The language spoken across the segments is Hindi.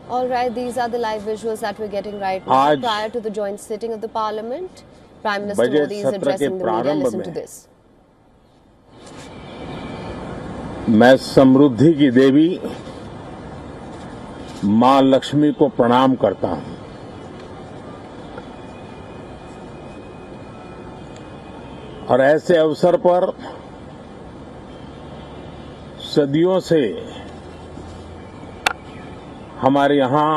All right, these are the live visuals that we're getting right now. Prior to the joint sitting of the Parliament, Prime Minister Modi is addressing the media. Listen to this. मैं समृद्धि की देवी मां लक्ष्मी को प्रणाम करता हूं। और ऐसे अवसर पर सदियों से हमारे यहां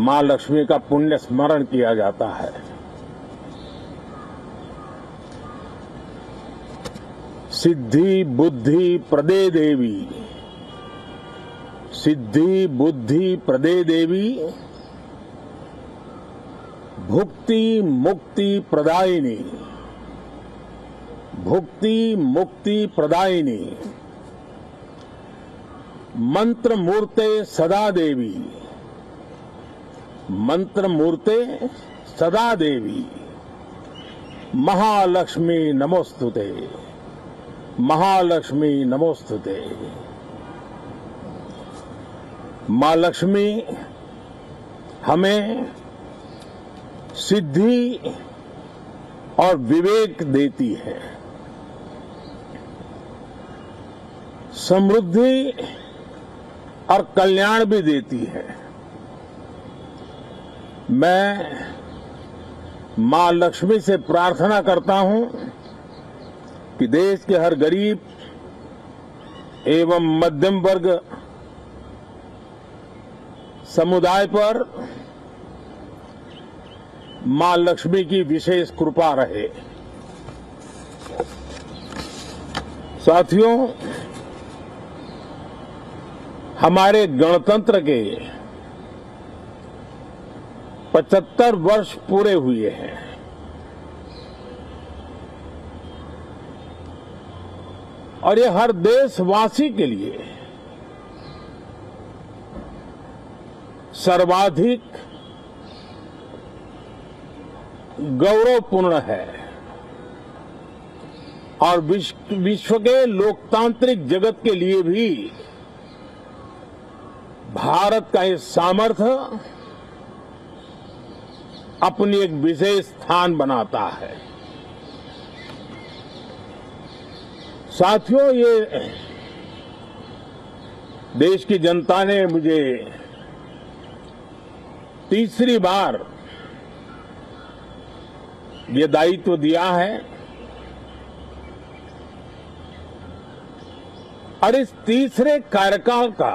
मां लक्ष्मी का पुण्य स्मरण किया जाता है। सिद्धि बुद्धि प्रदे देवी, सिद्धि बुद्धि प्रदे देवी, भुक्ति मुक्ति प्रदायिनी, भुक्ति मुक्ति प्रदायिनी, मंत्र मूर्ते सदा देवी, मंत्र मूर्ते सदा देवी, महालक्ष्मी नमोस्तुते, महालक्ष्मी नमोस्तुते। मां लक्ष्मी हमें सिद्धि और विवेक देती है, समृद्धि और कल्याण भी देती है। मैं मां लक्ष्मी से प्रार्थना करता हूं कि देश के हर गरीब एवं मध्यम वर्ग समुदाय पर मां लक्ष्मी की विशेष कृपा रहे। साथियों, हमारे गणतंत्र के 75 वर्ष पूरे हुए हैं। और ये हर देशवासी के लिए सर्वाधिक गौरवपूर्ण है और विश्व के लोकतांत्रिक जगत के लिए भी भारत का ये सामर्थ्य अपनी एक विशेष स्थान बनाता है। साथियों, ये देश की जनता ने मुझे तीसरी बार ये दायित्व दिया है और इस तीसरे कार्यकाल का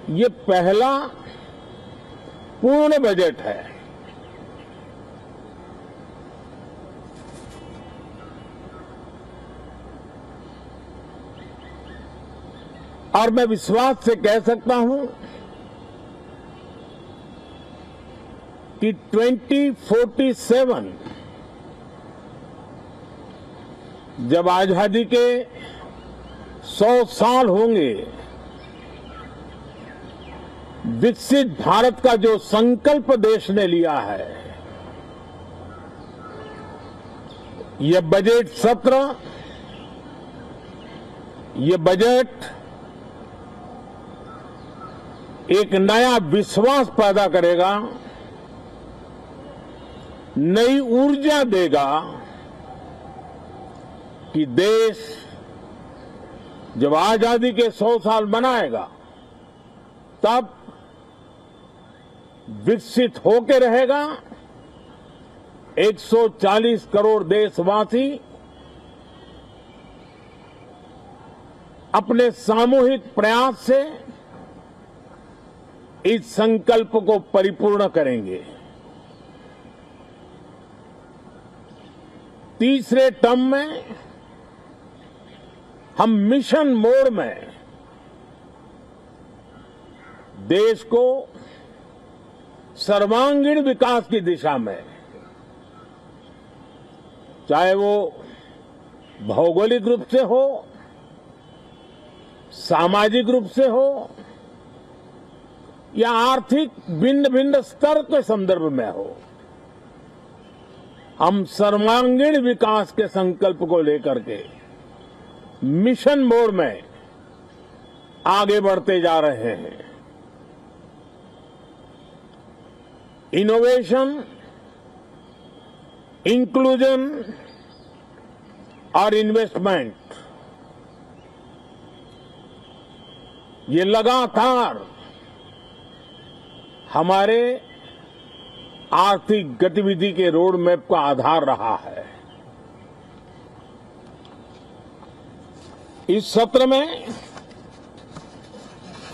ये पहला पूर्ण बजट है। और मैं विश्वास से कह सकता हूं कि 2047 जब आजादी के 100 साल होंगे, विकसित भारत का जो संकल्प देश ने लिया है, ये बजट सत्र, ये बजट एक नया विश्वास पैदा करेगा, नई ऊर्जा देगा कि देश जब आजादी के 100 साल मनाएगा तब विकसित होकर रहेगा। 140 करोड़ देशवासी अपने सामूहिक प्रयास से इस संकल्प को परिपूर्ण करेंगे। तीसरे टर्म में हम मिशन मोड में देश को सर्वांगीण विकास की दिशा में, चाहे वो भौगोलिक रूप से हो, सामाजिक रूप से हो या आर्थिक भिन्न भिन्न स्तर के संदर्भ में हो, हम सर्वांगीण विकास के संकल्प को लेकर के मिशन मोड में आगे बढ़ते जा रहे हैं। इनोवेशन, इंक्लूजन और इन्वेस्टमेंट, ये लगातार हमारे आर्थिक गतिविधि के रोड मैप का आधार रहा है। इस सत्र में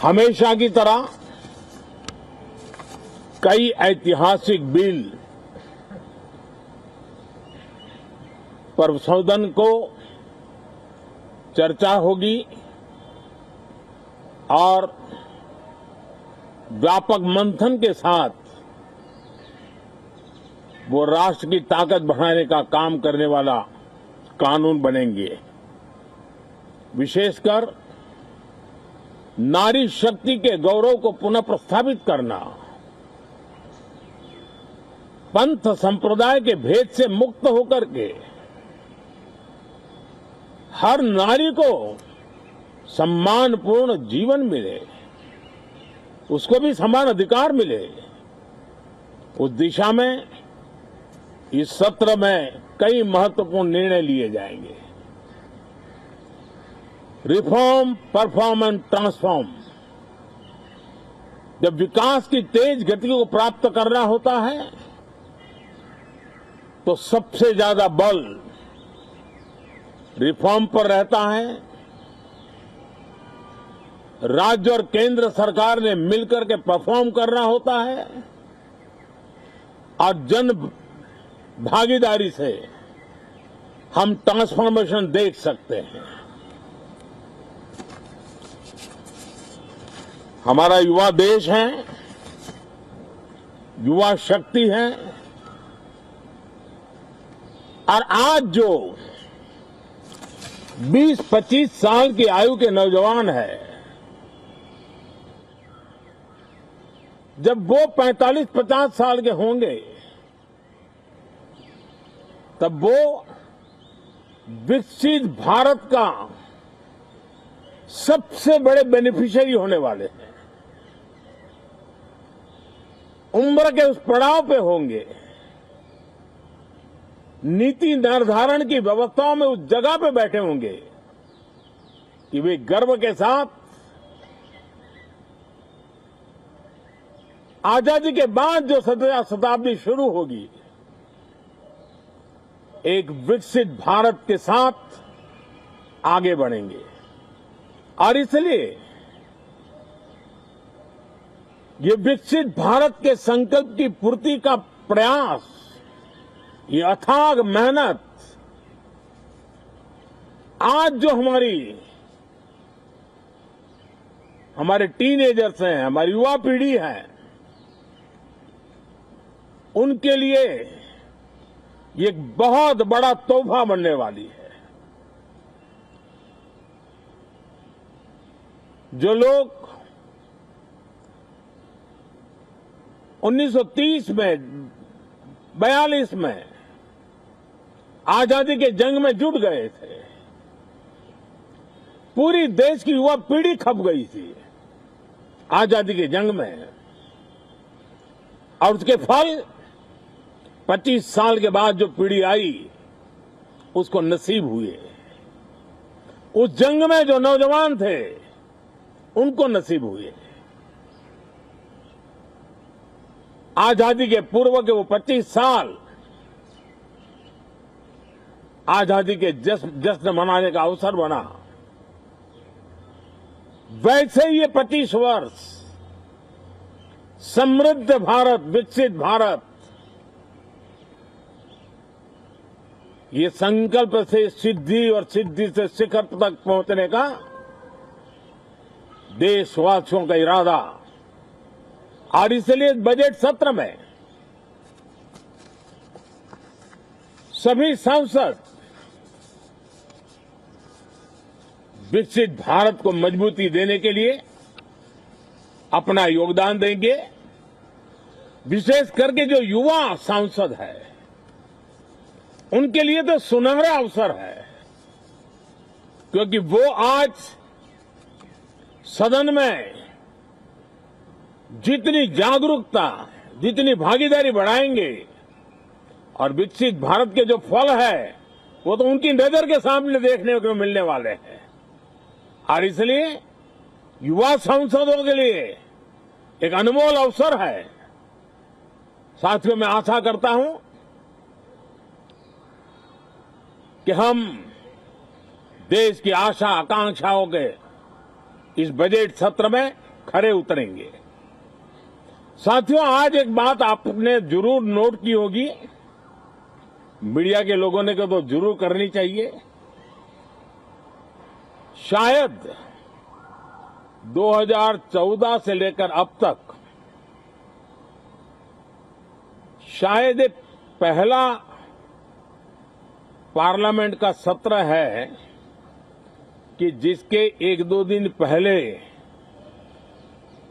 हमेशा की तरह कई ऐतिहासिक बिल पर संशोधन को चर्चा होगी और व्यापक मंथन के साथ वो राष्ट्र की ताकत बढ़ाने का काम करने वाला कानून बनेंगे। विशेषकर नारी शक्ति के गौरव को पुनः प्रस्थापित करना, पंथ संप्रदाय के भेद से मुक्त होकर के हर नारी को सम्मानपूर्ण जीवन मिले, उसको भी समान अधिकार मिले, उस दिशा में इस सत्र में कई महत्वपूर्ण निर्णय लिए जाएंगे। Reform, perform and transform. जब विकास की तेज गति को प्राप्त करना होता है तो सबसे ज्यादा बल रिफॉर्म पर रहता है। राज्य और केंद्र सरकार ने मिलकर के परफॉर्म करना होता है और जन भागीदारी से हम ट्रांसफॉर्मेशन देख सकते हैं। हमारा युवा देश है, युवा शक्ति है और आज जो 20-25 साल की आयु के नौजवान है, जब वो 45-50 साल के होंगे तब वो विकसित भारत का सबसे बड़े बेनिफिशियरी होने वाले हैं। उम्र के उस पड़ाव पे होंगे, नीति निर्धारण की व्यवस्थाओं में उस जगह पे बैठे होंगे कि वे गर्व के साथ आजादी के बाद जो शताब्दी शुरू होगी, एक विकसित भारत के साथ आगे बढ़ेंगे। और इसलिए ये विकसित भारत के संकल्प की पूर्ति का प्रयास, ये अथाग मेहनत, आज जो हमारे टीनेजर्स हैं, हमारी युवा पीढ़ी है, उनके लिए ये एक बहुत बड़ा तोहफा बनने वाली है। जो लोग 1930 में, 42 में आजादी के जंग में जुट गए थे, पूरी देश की युवा पीढ़ी खप गई थी आजादी के जंग में, और उसके फल 25 साल के बाद जो पीढ़ी आई उसको नसीब हुए। उस जंग में जो नौजवान थे उनको नसीब हुए। आजादी के पूर्व के वो 25 साल आजादी के जश्न मनाने का अवसर बना। वैसे ही ये 25 वर्ष समृद्ध भारत, विकसित भारत, ये संकल्प से सिद्धि और सिद्धि से शिखर तक पहुंचने का देशवासियों का इरादा। और इसलिए बजट सत्र में सभी सांसद विकसित भारत को मजबूती देने के लिए अपना योगदान देंगे। विशेष करके जो युवा सांसद है उनके लिए तो सुनहरा अवसर है, क्योंकि वो आज सदन में जितनी जागरूकता, जितनी भागीदारी बढ़ाएंगे और विकसित भारत के जो फल है वो तो उनकी नजर के सामने देखने को मिलने वाले हैं। और इसलिए युवा सांसदों के लिए एक अनमोल अवसर है। साथियों, मैं आशा करता हूं कि हम देश की आशा आकांक्षाओं के इस बजट सत्र में खरे उतरेंगे। साथियों, आज एक बात आपने जरूर नोट की होगी, मीडिया के लोगों ने तो जरूर करनी चाहिए। शायद 2014 से लेकर अब तक शायद एक पहला पार्लियामेंट का सत्र है कि जिसके एक दो दिन पहले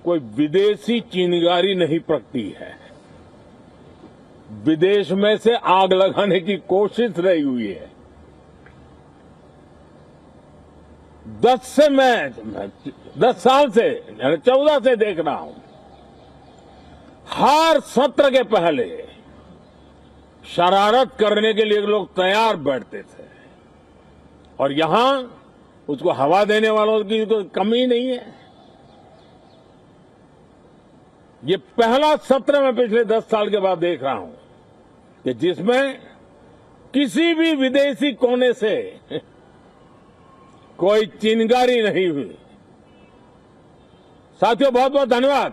कोई विदेशी चिंगारी नहीं पड़ती है। विदेश में से आग लगाने की कोशिश रही हुई है। 10 साल से 14 से देख रहा हूं, हर सत्र के पहले शरारत करने के लिए लोग तैयार बैठते थे और यहां उसको हवा देने वालों की तो कमी नहीं है। ये पहला सत्र मैं पिछले 10 साल के बाद देख रहा हूं कि जिसमें किसी भी विदेशी कोने से कोई चिंगारी नहीं हुई। साथियों, बहुत बहुत धन्यवाद।